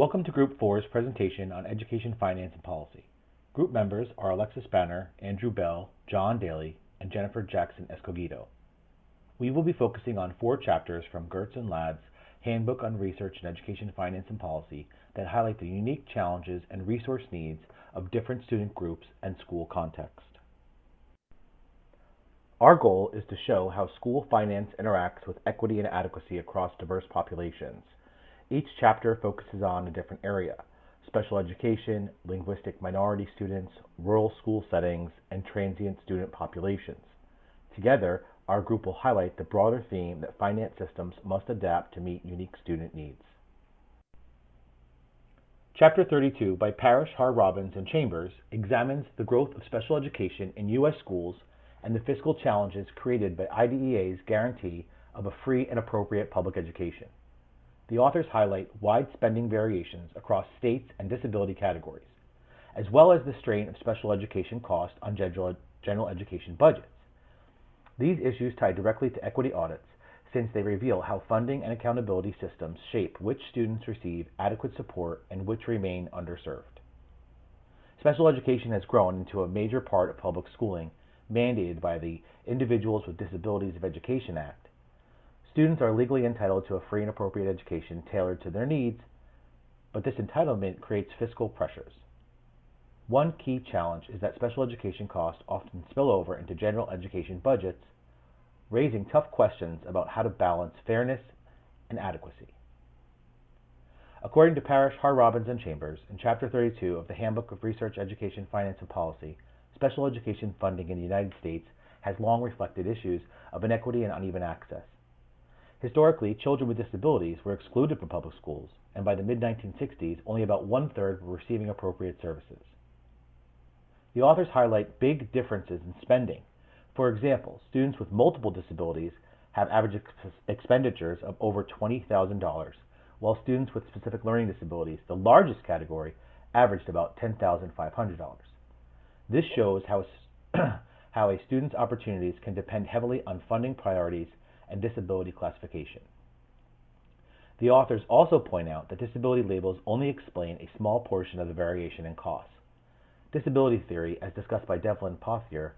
Welcome to Group 4's presentation on Education Finance and Policy. Group members are Alexis Banner, Andrew Bell, John Daly, and Jennifer Jackson Escogido. We will be focusing on 4 chapters from Gertz and Ladd's Handbook on Research in Education Finance and Policy that highlight the unique challenges and resource needs of different student groups and school context. Our goal is to show how school finance interacts with equity and adequacy across diverse populations. Each chapter focuses on a different area: special education, linguistic minority students, rural school settings, and transient student populations. Together, our group will highlight the broader theme that finance systems must adapt to meet unique student needs. Chapter 32 by Parrish, Har, Robbins, and Chambers examines the growth of special education in U.S. schools and the fiscal challenges created by IDEA's guarantee of a free and appropriate public education. The authors highlight wide spending variations across states and disability categories, as well as the strain of special education costs on general education budgets. These issues tie directly to equity audits, since they reveal how funding and accountability systems shape which students receive adequate support and which remain underserved. Special education has grown into a major part of public schooling, mandated by the Individuals with Disabilities of Education Act. Students are legally entitled to a free and appropriate education tailored to their needs, but this entitlement creates fiscal pressures. One key challenge is that special education costs often spill over into general education budgets, raising tough questions about how to balance fairness and adequacy. According to Parrish, Har, Robbins, and Chambers, in Chapter 32 of the Handbook of Research, Education, Finance, and Policy, special education funding in the United States has long reflected issues of inequity and uneven access. Historically, children with disabilities were excluded from public schools, and by the mid-1960s, only about 1/3 were receiving appropriate services. The authors highlight big differences in spending. For example, students with multiple disabilities have average expenditures of over $20,000, while students with specific learning disabilities, the largest category, averaged about $10,500. This shows how a student's opportunities can depend heavily on funding priorities and disability classification. The authors also point out that disability labels only explain a small portion of the variation in costs. Disability theory, as discussed by Devlin Pothier,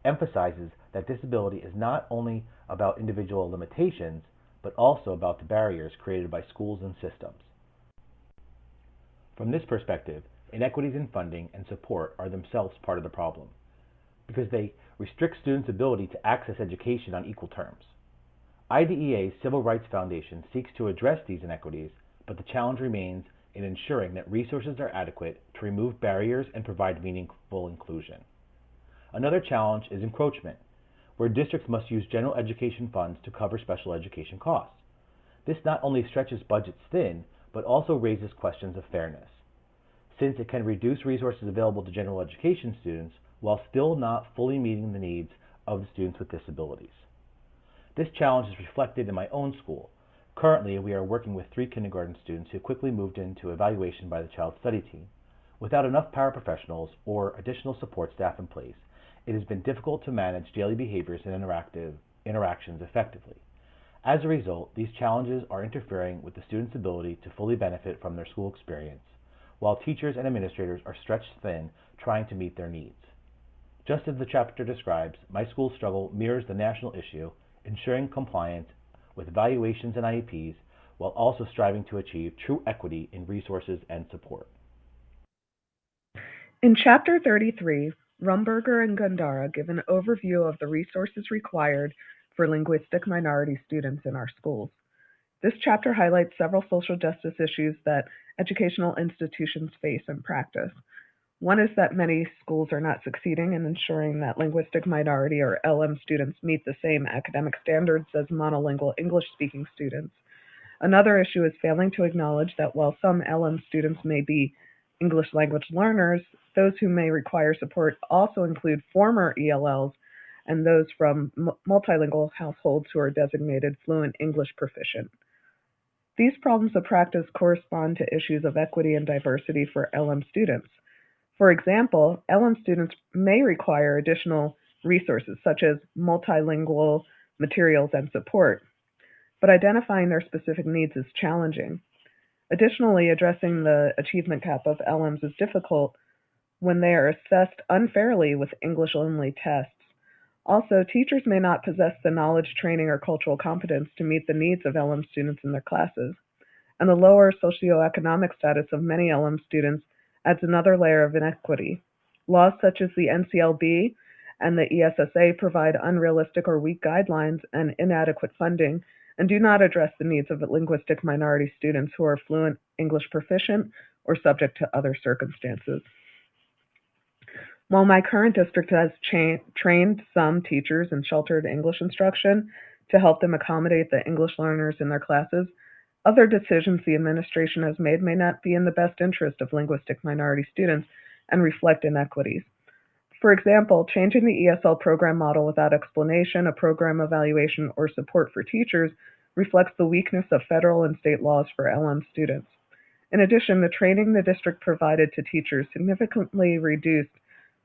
emphasizes that disability is not only about individual limitations, but also about the barriers created by schools and systems. From this perspective, inequities in funding and support are themselves part of the problem, because they restrict students' ability to access education on equal terms. IDEA's Civil Rights Foundation seeks to address these inequities, but the challenge remains in ensuring that resources are adequate to remove barriers and provide meaningful inclusion. Another challenge is encroachment, where districts must use general education funds to cover special education costs. This not only stretches budgets thin, but also raises questions of fairness, since it can reduce resources available to general education students while still not fully meeting the needs of the students with disabilities. This challenge is reflected in my own school. Currently, we are working with 3 kindergarten students who quickly moved into evaluation by the Child Study Team. Without enough paraprofessionals or additional support staff in place, it has been difficult to manage daily behaviors and interactions effectively. As a result, these challenges are interfering with the students' ability to fully benefit from their school experience, while teachers and administrators are stretched thin trying to meet their needs. Just as the chapter describes, my school's struggle mirrors the national issue, ensuring compliance with evaluations and IEPs, while also striving to achieve true equity in resources and support. In Chapter 33, Rumberger and Gandara give an overview of the resources required for linguistic minority students in our schools. This chapter highlights several social justice issues that educational institutions face in practice. One is that many schools are not succeeding in ensuring that linguistic minority or LM students meet the same academic standards as monolingual English-speaking students. Another issue is failing to acknowledge that while some LM students may be English language learners, those who may require support also include former ELLs and those from multilingual households who are designated fluent English proficient. These problems of practice correspond to issues of equity and diversity for LM students. For example, LM students may require additional resources such as multilingual materials and support, but identifying their specific needs is challenging. Additionally, addressing the achievement gap of LMs is difficult when they are assessed unfairly with English-only tests. Also, teachers may not possess the knowledge, training, or cultural competence to meet the needs of LM students in their classes. And the lower socioeconomic status of many LM students adds another layer of inequity. Laws such as the NCLB and the ESSA provide unrealistic or weak guidelines and inadequate funding and do not address the needs of linguistic minority students who are fluent English proficient or subject to other circumstances. While my current district has trained some teachers in sheltered English instruction to help them accommodate the English learners in their classes, other decisions the administration has made may not be in the best interest of linguistic minority students and reflect inequities. For example, changing the ESL program model without explanation, a program evaluation, or support for teachers reflects the weakness of federal and state laws for LM students. In addition, the training the district provided to teachers significantly reduced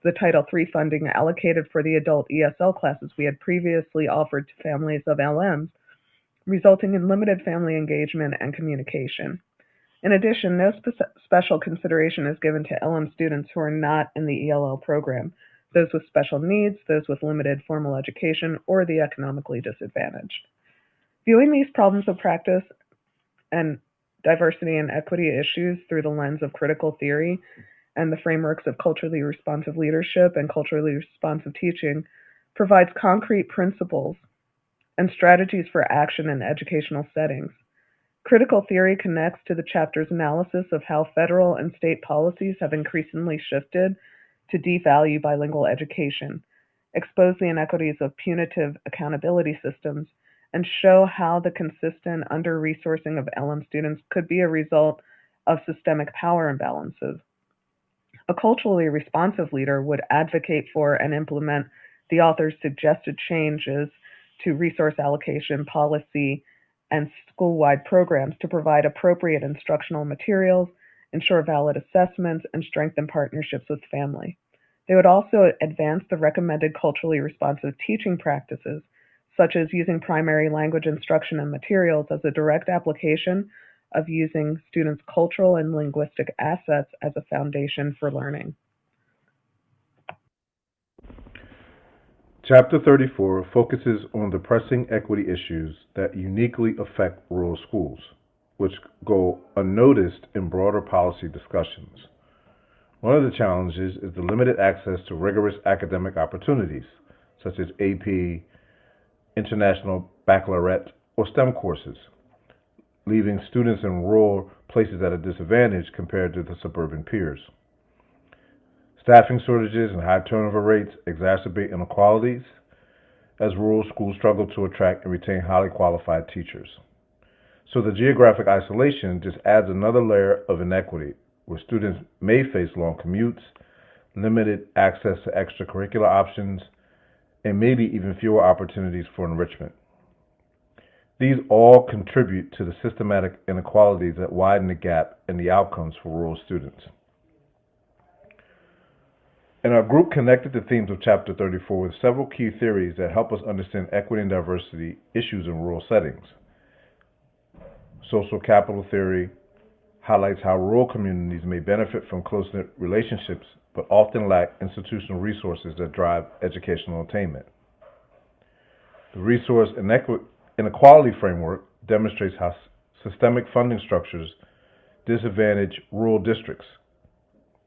the Title III funding allocated for the adult ESL classes we had previously offered to families of LMs, resulting in limited family engagement and communication. In addition, no special consideration is given to LM students who are not in the ELL program, those with special needs, those with limited formal education, or the economically disadvantaged. Viewing these problems of practice and diversity and equity issues through the lens of critical theory and the frameworks of culturally responsive leadership and culturally responsive teaching provides concrete principles and strategies for action in educational settings. Critical theory connects to the chapter's analysis of how federal and state policies have increasingly shifted to devalue bilingual education, expose the inequities of punitive accountability systems, and show how the consistent under-resourcing of LM students could be a result of systemic power imbalances. A culturally responsive leader would advocate for and implement the author's suggested changes to resource allocation policy and school-wide programs to provide appropriate instructional materials, ensure valid assessments, and strengthen partnerships with family. They would also advance the recommended culturally responsive teaching practices, such as using primary language instruction and materials as a direct application of using students' cultural and linguistic assets as a foundation for learning. Chapter 34 focuses on the pressing equity issues that uniquely affect rural schools, which go unnoticed in broader policy discussions. One of the challenges is the limited access to rigorous academic opportunities, such as AP, International Baccalaureate, or STEM courses, leaving students in rural places at a disadvantage compared to the suburban peers. Staffing shortages and high turnover rates exacerbate inequalities as rural schools struggle to attract and retain highly qualified teachers. So the geographic isolation just adds another layer of inequity, where students may face long commutes, limited access to extracurricular options, and maybe even fewer opportunities for enrichment. These all contribute to the systematic inequalities that widen the gap in the outcomes for rural students. And our group connected the themes of Chapter 34 with several key theories that help us understand equity and diversity issues in rural settings. Social capital theory highlights how rural communities may benefit from close-knit relationships but often lack institutional resources that drive educational attainment. The resource inequality framework demonstrates how systemic funding structures disadvantage rural districts,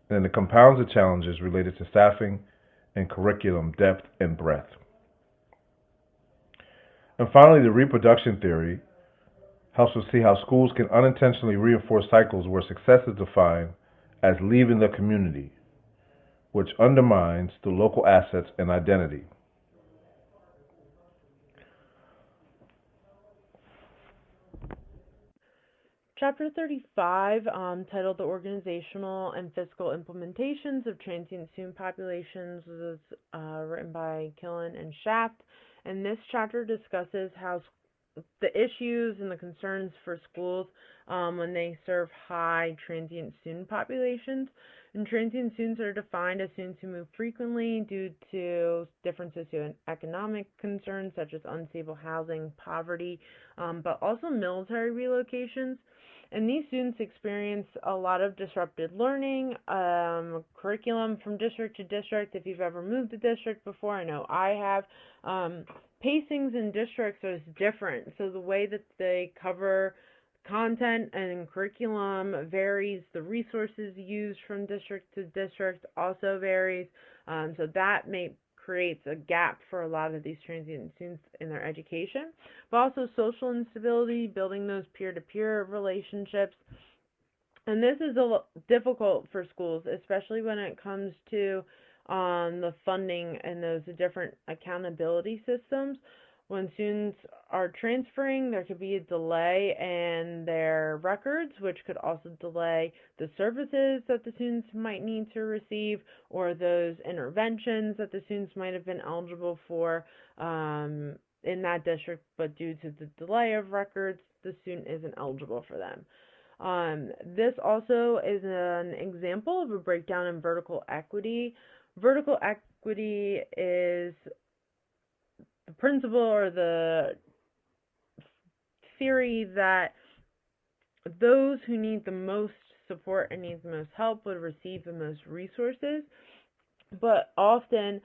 and it compounds the challenges related to staffing and curriculum depth and breadth. And finally, the reproduction theory helps us see how schools can unintentionally reinforce cycles where success is defined as leaving the community, which undermines the local assets and identity. Chapter 35, titled The Organizational and Fiscal Implementations of Transient Student Populations, was written by Killen and Shaft, and this chapter discusses how the issues and the concerns for schools when they serve high transient student populations. And transient students are defined as students who move frequently due to different socioeconomic concerns such as unstable housing, poverty, but also military relocations. And these students experience a lot of disrupted learning, curriculum from district to district. If you've ever moved a district before, I know I have. Pacings in districts is different, so the way that they cover content and curriculum varies. The resources used from district to district also varies, so that creates a gap for a lot of these transient students in their education. But also social instability, building those peer-to-peer relationships. And this is difficult for schools, especially when it comes to the funding and those different accountability systems. When students are transferring, there could be a delay in their records, which could also delay the services that the students might need to receive, or those interventions that the students might have been eligible for in that district, but due to the delay of records, the student isn't eligible for them. This also is an example of a breakdown in vertical equity. Vertical equity is the principle or the theory that those who need the most support and need the most help would receive the most resources, but often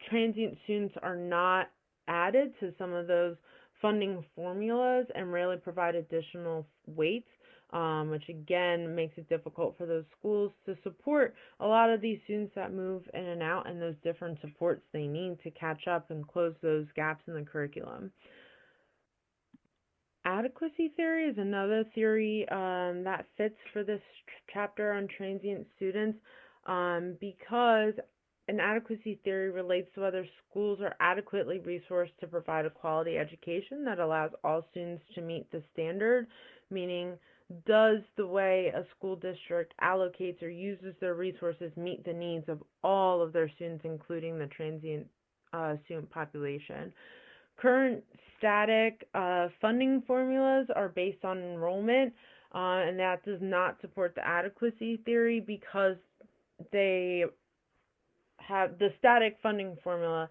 transient students are not added to some of those funding formulas and rarely provide additional weights, which again makes it difficult for those schools to support a lot of these students that move in and out, and those different supports they need to catch up and close those gaps in the curriculum. Adequacy theory is another theory that fits for this chapter on transient students, because an adequacy theory relates to whether schools are adequately resourced to provide a quality education that allows all students to meet the standard, meaning does the way a school district allocates or uses their resources meet the needs of all of their students, including the transient student population. Current static funding formulas are based on enrollment, and that does not support the adequacy theory because they have the static funding formula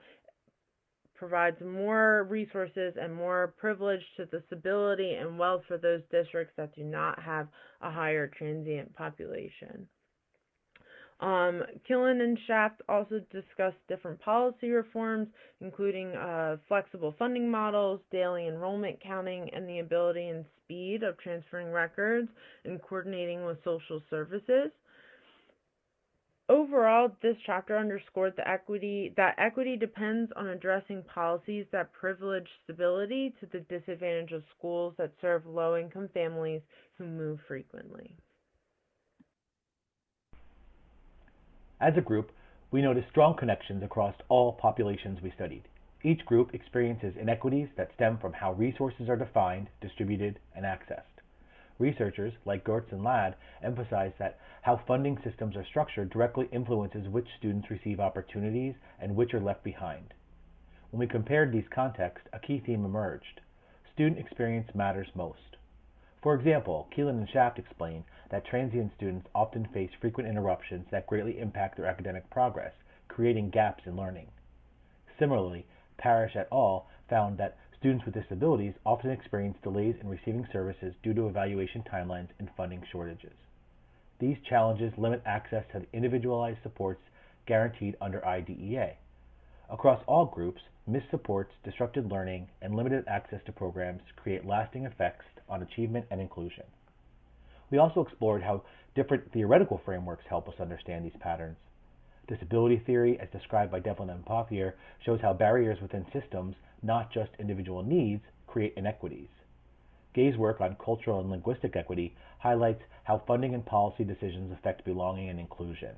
provides more resources and more privilege to the stability and wealth for those districts that do not have a higher transient population. Killen and Shaft also discussed different policy reforms, including flexible funding models, daily enrollment counting, and the ability and speed of transferring records and coordinating with social services. Overall, this chapter underscored that equity depends on addressing policies that privilege stability to the disadvantage of schools that serve low-income families who move frequently. As a group, we noticed strong connections across all populations we studied. Each group experiences inequities that stem from how resources are defined, distributed, and accessed. Researchers, like Gertz and Ladd, emphasize that how funding systems are structured directly influences which students receive opportunities and which are left behind. When we compared these contexts, a key theme emerged. Student experience matters most. For example, Keelan and Shaft explain that transient students often face frequent interruptions that greatly impact their academic progress, creating gaps in learning. Similarly, Parrish et al. Found that students with disabilities often experience delays in receiving services due to evaluation timelines and funding shortages. These challenges limit access to the individualized supports guaranteed under IDEA. Across all groups, missed supports, disrupted learning, and limited access to programs create lasting effects on achievement and inclusion. We also explored how different theoretical frameworks help us understand these patterns. Disability theory, as described by Devlin and Pothier, shows how barriers within systems, not just individual needs, create inequities. Gay's work on cultural and linguistic equity highlights how funding and policy decisions affect belonging and inclusion.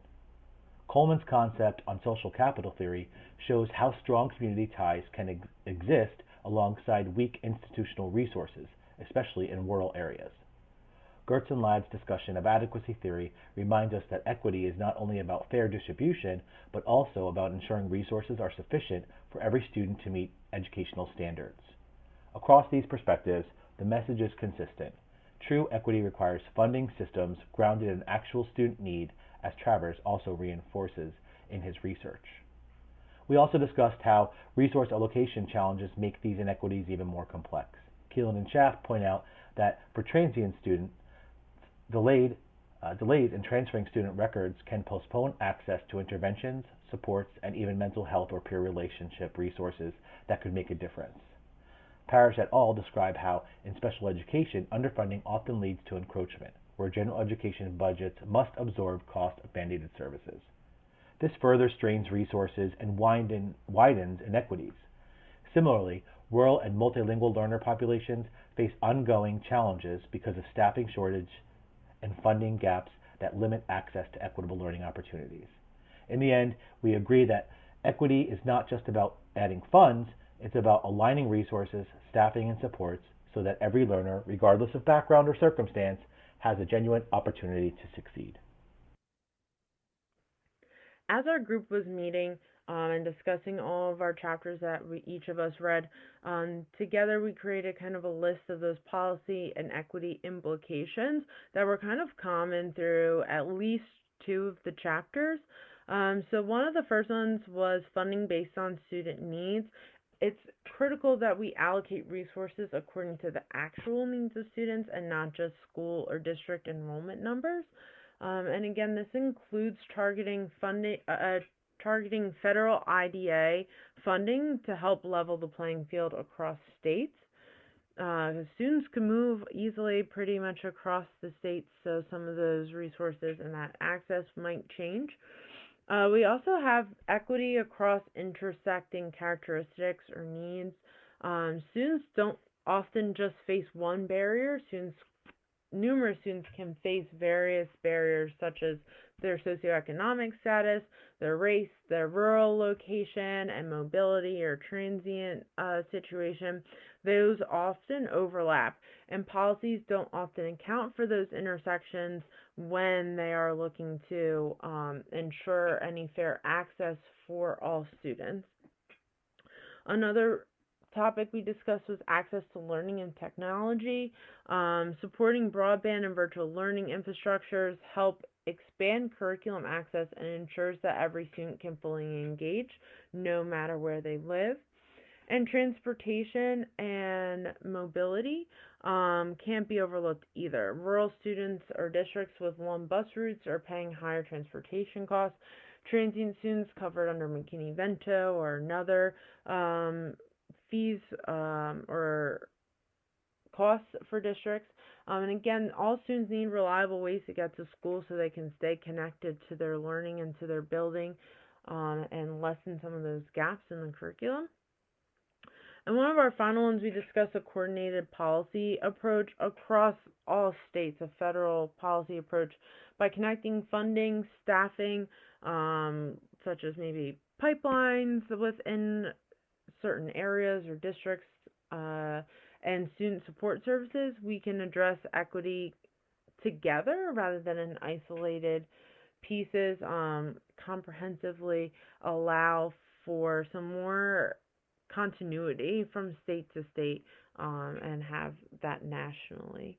Coleman's concept on social capital theory shows how strong community ties can exist alongside weak institutional resources, especially in rural areas. Gertz and Ladd's discussion of adequacy theory reminds us that equity is not only about fair distribution, but also about ensuring resources are sufficient for every student to meet educational standards. Across these perspectives, the message is consistent. True equity requires funding systems grounded in actual student need, as Travers also reinforces in his research. We also discussed how resource allocation challenges make these inequities even more complex. Keelan and Shaft point out that for transient students, delays in transferring student records can postpone access to interventions, supports, and even mental health or peer relationship resources that could make a difference. Parrish et al. Describe how, in special education, underfunding often leads to encroachment, where general education budgets must absorb cost of mandated services. This further strains resources and widens inequities. Similarly, rural and multilingual learner populations face ongoing challenges because of staffing shortage and funding gaps that limit access to equitable learning opportunities. In the end, we agree that equity is not just about adding funds, it's about aligning resources, staffing, and supports so that every learner, regardless of background or circumstance, has a genuine opportunity to succeed. As our group was meeting and discussing all of our chapters that each of us read, together we created kind of a list of those policy and equity implications that were kind of common through at least two of the chapters. So one of the first ones was funding based on student needs. It's critical that we allocate resources according to the actual needs of students and not just school or district enrollment numbers. And again, this includes targeting federal IDA funding to help level the playing field across states. Students can move easily pretty much across the states, so some of those resources and that access might change. We also have equity across intersecting characteristics or needs. Students don't often just face one barrier. Numerous students can face various barriers such as their socioeconomic status, their race, their rural location, and mobility or transient situation. Those often overlap, and policies don't often account for those intersections when they are looking to ensure any fair access for all students. Another topic we discussed was access to learning and technology. Supporting broadband and virtual learning infrastructures help expand curriculum access and ensures that every student can fully engage no matter where they live. And transportation and mobility can't be overlooked either. Rural students or districts with long bus routes are paying higher transportation costs. Transient students covered under McKinney-Vento or another fees or costs for districts. And again, all students need reliable ways to get to school so they can stay connected to their learning and to their building and lessen some of those gaps in the curriculum. And one of our final ones, we discussed a coordinated policy approach across all states, a federal policy approach by connecting funding, staffing, such as maybe pipelines within certain areas or districts, and student support services. We can address equity together rather than in isolated pieces, comprehensively allow for some more continuity from state to state, and have that nationally.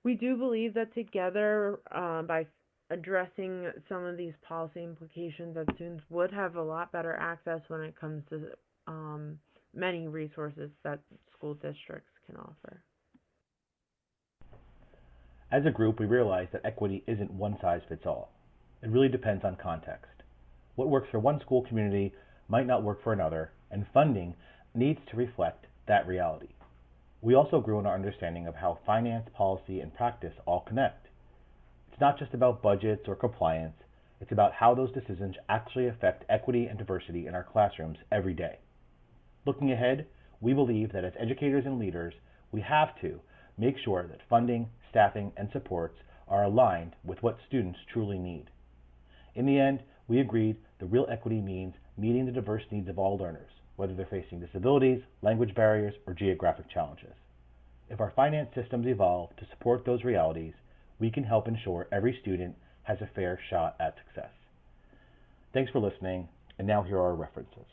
We do believe that together, by addressing some of these policy implications, that students would have a lot better access when it comes to many resources that school districts can offer. As a group, we realize that equity isn't one size fits all. It really depends on context. What works for one school community might not work for another, and funding needs to reflect that reality. We also grew in our understanding of how finance, policy, and practice all connect. It's not just about budgets or compliance, it's about how those decisions actually affect equity and diversity in our classrooms every day. Looking ahead, we believe that as educators and leaders, we have to make sure that funding, staffing, and supports are aligned with what students truly need. In the end, we agreed the real equity means meeting the diverse needs of all learners, whether they're facing disabilities, language barriers, or geographic challenges. If our finance systems evolve to support those realities, we can help ensure every student has a fair shot at success. Thanks for listening, and now here are our references.